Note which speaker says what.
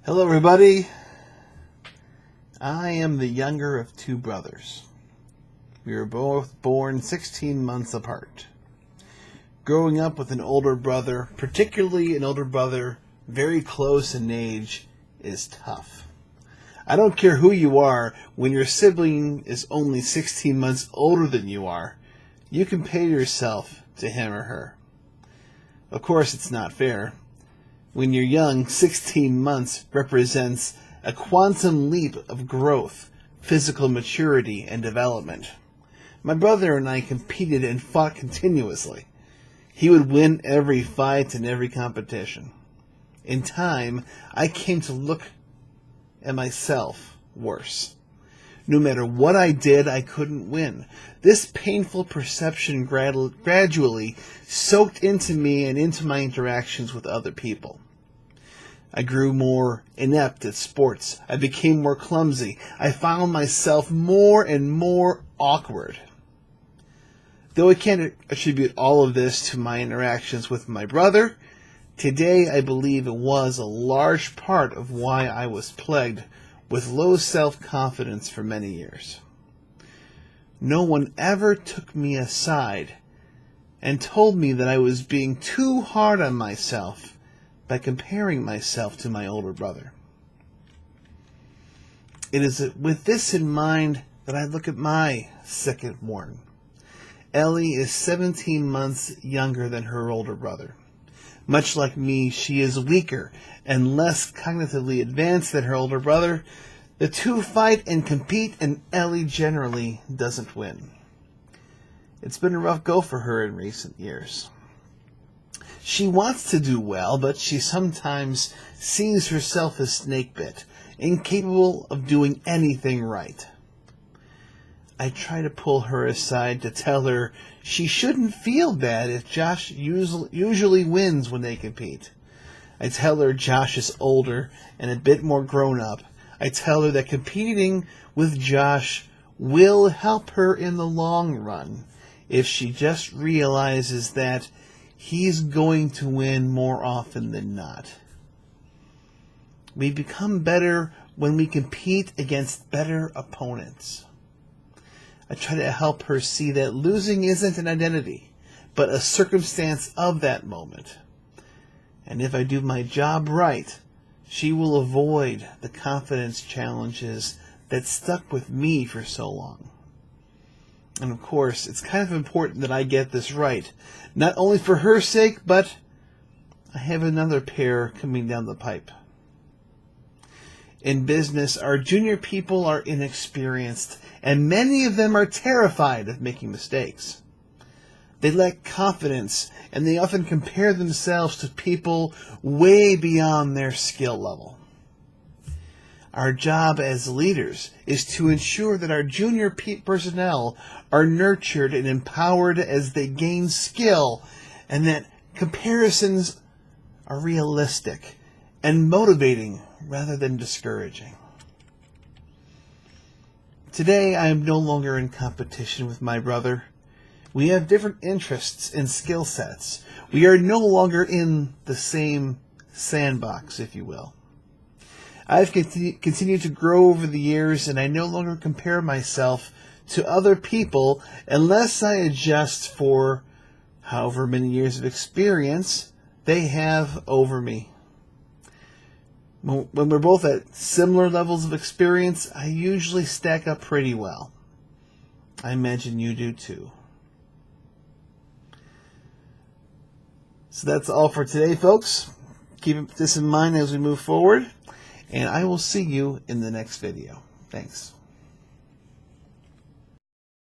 Speaker 1: Hello everybody, I am the younger of two brothers. We were both born 16 months apart. Growing up with an older brother, particularly an older brother very close in age, is tough. I don't care who you are, when your sibling is only 16 months older than you are, you compare yourself to him or her. Of course, it's not fair. When you're young, 16 months represents a quantum leap of growth, physical maturity, and development. My brother and I competed and fought continuously. He would win every fight and every competition. In time, I came to look at myself worse. No matter what I did, I couldn't win. This painful perception gradually soaked into me and into my interactions with other people. I grew more inept at sports. I became more clumsy. I found myself more and more awkward. Though I can't attribute all of this to my interactions with my brother, today I believe it was a large part of why I was plagued with low self-confidence for many years. No one ever took me aside and told me that I was being too hard on myself by comparing myself to my older brother. It is with this in mind that I look at my second born. Ellie is 17 months younger than her older brother. Much like me, she is weaker and less cognitively advanced than her older brother. The two fight and compete, and Ellie generally doesn't win. It's been a rough go for her in recent years. She wants to do well, but she sometimes sees herself as snakebit, incapable of doing anything right. I try to pull her aside to tell her she shouldn't feel bad if Josh usually wins when they compete. I tell her Josh is older and a bit more grown up. I tell her that competing with Josh will help her in the long run if she just realizes that he's going to win more often than not. We become better when we compete against better opponents. I try to help her see that losing isn't an identity, but a circumstance of that moment. And if I do my job right, she will avoid the confidence challenges that stuck with me for so long. And of course, it's kind of important that I get this right, not only for her sake, but I have another pair coming down the pipe. In business, our junior people are inexperienced, and many of them are terrified of making mistakes. They lack confidence, and they often compare themselves to people way beyond their skill level. Our job as leaders is to ensure that our junior personnel are nurtured and empowered as they gain skill, and that comparisons are realistic and motivating rather than discouraging. Today, I am no longer in competition with my brother. We have different interests and skill sets. We are no longer in the same sandbox, if you will. I've continued to grow over the years, and I no longer compare myself to other people unless I adjust for however many years of experience they have over me. When we're both at similar levels of experience, I usually stack up pretty well. I imagine you do too. So that's all for today, folks. Keep this in mind as we move forward. And I will see you in the next video. Thanks.